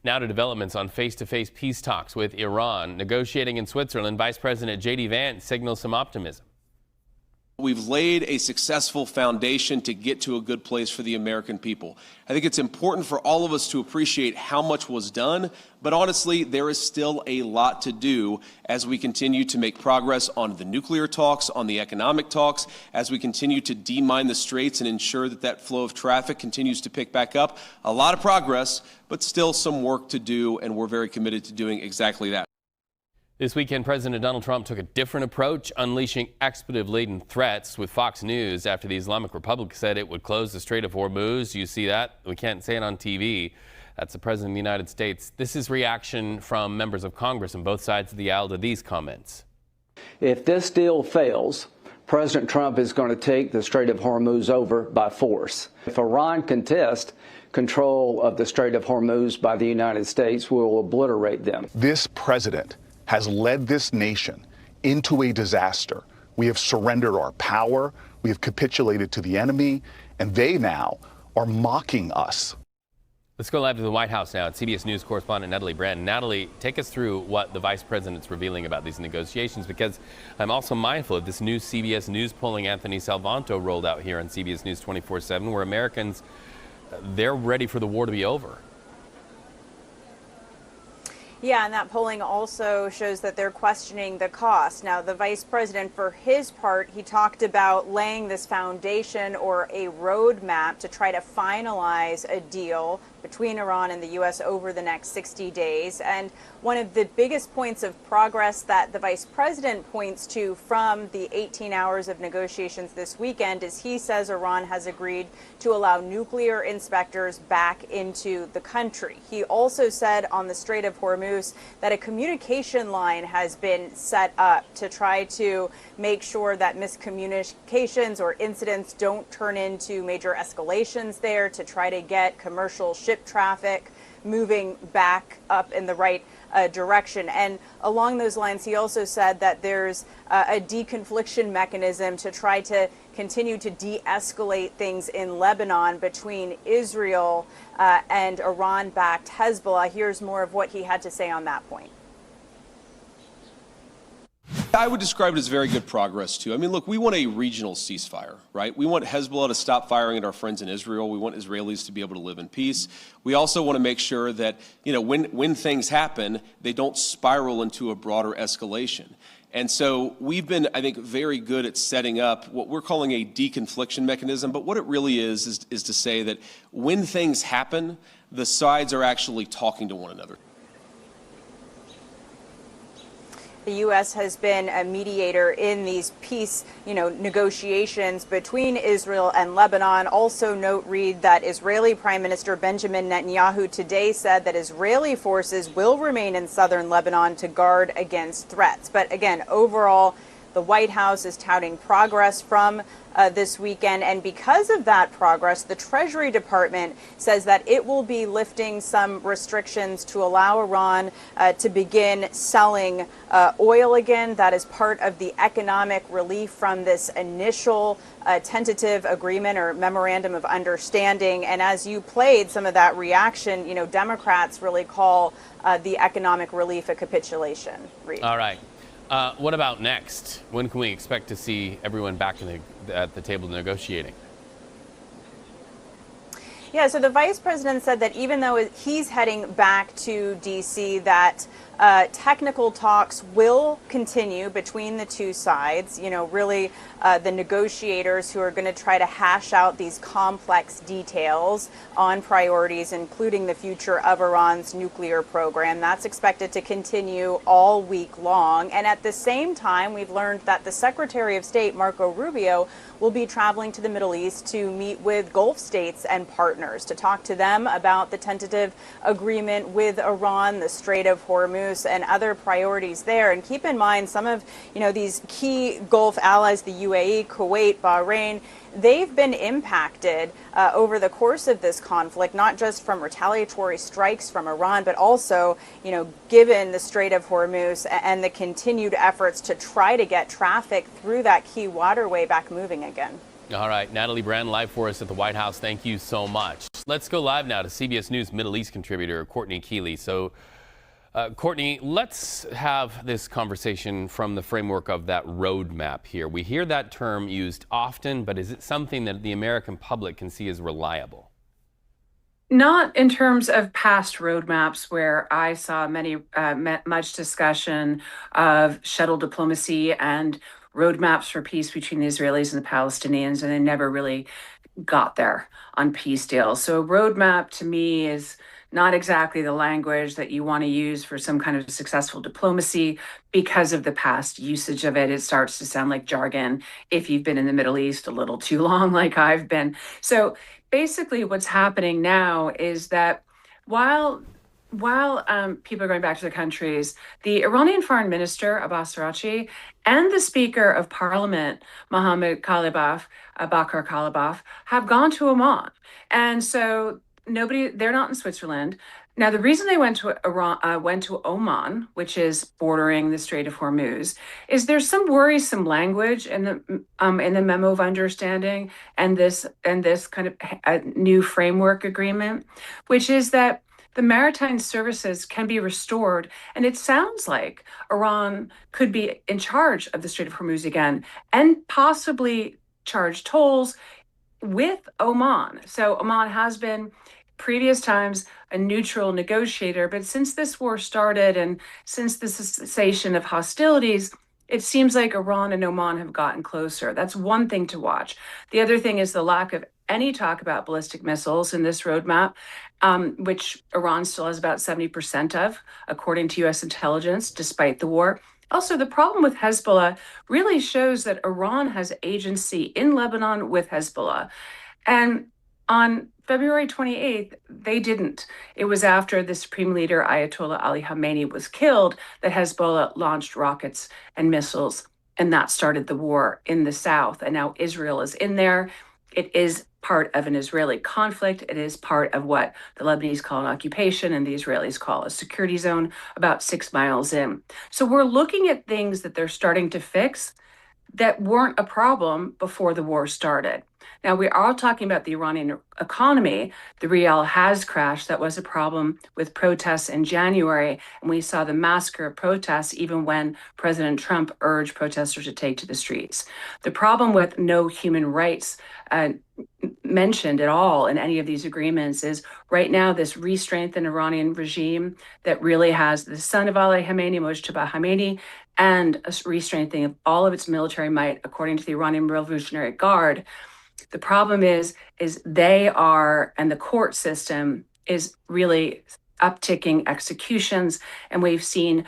Now to developments on face-to-face peace talks with Iran. Negotiating in Switzerland, Vice President JD Vance signals some optimism. We've laid a successful foundation to get to a good place for the American people. I think it's important for all of us to appreciate how much was done, but honestly, there is still a lot to do as we continue to make progress on the nuclear talks, on the economic talks, as we continue to demine the straits and ensure that that flow of traffic continues to pick back up. A lot of progress, but still some work to do, and we're very committed to doing exactly that. This weekend, President Donald Trump took a different approach, unleashing expletive-laden threats with Fox News after the Islamic Republic said it would close the Strait of Hormuz. You see that? We can't say it on TV. That's the President of the United States. This is reaction from members of Congress on both sides of the aisle to these comments. If this deal fails, President Trump is going to take the Strait of Hormuz over by force. If Iran contests control of the Strait of Hormuz by the United States, we will obliterate them. This president has led this nation into a disaster. We have surrendered our power, we have capitulated to the enemy, and they now are mocking us. Let's go live to the White House now. CBS News correspondent Natalie. Natalie, take us through what the vice president's revealing about these negotiations, because I'm also mindful of this new CBS News polling Anthony Salvanto rolled out here on CBS News 24/7, where Americans, they're ready for the war to be over. Yeah, and that polling also shows that they're questioning the cost. Now, the vice president, for his part, he talked about laying this foundation or a roadmap to try to finalize a deal between Iran and the U.S. over the next 60 days. And one of the biggest points of progress that the vice president points to from the 18 hours of negotiations this weekend is he says Iran has agreed to allow nuclear inspectors back into the country. He also said on the Strait of Hormuz that a communication line has been set up to try to make sure that miscommunications or incidents don't turn into major escalations there, to try to get commercial ship traffic moving back up in the right direction. And along those lines, he also said that there's a deconfliction mechanism to try to continue to de-escalate things in Lebanon between Israel and Iran-backed Hezbollah. Here's more of what he had to say on that point. I would describe it as very good progress, too. I mean, look, we want a regional ceasefire, right? We want Hezbollah to stop firing at our friends in Israel. We want Israelis to be able to live in peace. We also want to make sure that, you know, when things happen, they don't spiral into a broader escalation. And so we've been, I think, very good at setting up what we're calling a deconfliction mechanism. But what it really is to say that when things happen, the sides are actually talking to one another. The U.S. has been a mediator in these peace, negotiations between Israel and Lebanon. Also note, Reed, that Israeli Prime Minister Benjamin Netanyahu today said that Israeli forces will remain in southern Lebanon to guard against threats. But again, overall, the White House is touting progress from this weekend. And because of that progress, the Treasury Department says that it will be lifting some restrictions to allow Iran to begin selling oil again. That is part of the economic relief from this initial tentative agreement or memorandum of understanding. And as you played some of that reaction, Democrats really call the economic relief a capitulation. Reed. All right. What about next? When can we expect to see everyone back at the table negotiating? Yeah, so the vice president said that even though he's heading back to D.C., that technical talks will continue between the two sides. Really the negotiators who are going to try to hash out these complex details on priorities, including the future of Iran's nuclear program. That's expected to continue all week long. And at the same time, we've learned that the Secretary of State, Marco Rubio, will be traveling to the Middle East to meet with Gulf states and partners to talk to them about the tentative agreement with Iran, the Strait of Hormuz, and other priorities there. And keep in mind, some of these key Gulf allies, the UAE, Kuwait, Bahrain, they've been impacted over the course of this conflict, not just from retaliatory strikes from Iran, but also, given the Strait of Hormuz and the continued efforts to try to get traffic through that key waterway back moving again. All right, Natalie Brand live for us at the White House. Thank you so much. Let's go live now to CBS News Middle East contributor Courtney Kealy. So, Courtney, let's have this conversation from the framework of that roadmap here. We hear that term used often, but is it something that the American public can see as reliable? Not in terms of past roadmaps where I saw much discussion of shuttle diplomacy and roadmaps for peace between the Israelis and the Palestinians, and they never really got there on peace deals. So a roadmap to me is not exactly the language that you want to use for some kind of successful diplomacy because of the past usage of it. It starts to sound like jargon if you've been in the Middle East a little too long, like I've been. So basically what's happening now is that while people are going back to their countries, the Iranian foreign minister, Abbas Araghchi, and the Speaker of Parliament, Bakar Kalibaf, have gone to Oman. And so they're not in Switzerland. Now, the reason they went to Oman, which is bordering the Strait of Hormuz, is there's some worrisome language in the memo of understanding and this kind of a new framework agreement, which is that the maritime services can be restored. And it sounds like Iran could be in charge of the Strait of Hormuz again and possibly charge tolls with Oman. So Oman has been previous times a neutral negotiator, but since this war started and since the cessation of hostilities, it seems like Iran and Oman have gotten closer. That's one thing to watch. The other thing is the lack of any talk about ballistic missiles in this roadmap, which Iran still has about 70% of, according to U.S. intelligence, despite the war. Also, the problem with Hezbollah really shows that Iran has agency in Lebanon with Hezbollah. And on February 28th, they didn't. It was after the Supreme Leader Ayatollah Ali Khamenei was killed that Hezbollah launched rockets and missiles, and that started the war in the south. And now Israel is in there. It is part of an Israeli conflict. It is part of what the Lebanese call an occupation and the Israelis call a security zone about 6 miles in. So we're looking at things that they're starting to fix that weren't a problem before the war started. Now, we are talking about the Iranian economy. The rial has crashed. That was a problem with protests in January. And we saw the massacre of protests even when President Trump urged protesters to take to the streets. The problem with no human rights mentioned at all in any of these agreements is right now this re-strengthened Iranian regime that really has the son of Ali Khamenei, Mojtaba Khamenei, and a re-strengthening of all of its military might, according to the Iranian Revolutionary Guard. The problem is they are, and the court system is really upticking executions. And we've seen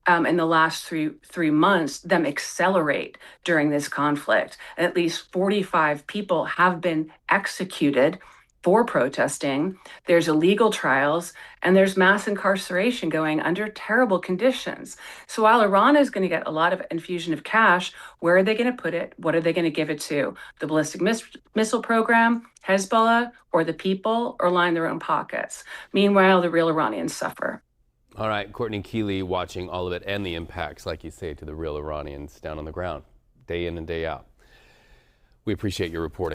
in the last three months them accelerate during this conflict. At least 45 people have been executed for protesting. There's illegal trials and there's mass incarceration going under terrible conditions. So while Iran is going to get a lot of infusion of cash, where are they going to put it? What are they going to give it to? The ballistic missile program, Hezbollah, or the people, or line their own pockets? Meanwhile, the real Iranians suffer. All right, Courtney Kealy watching all of it and the impacts, like you say, to the real Iranians down on the ground, day in and day out. We appreciate your reporting.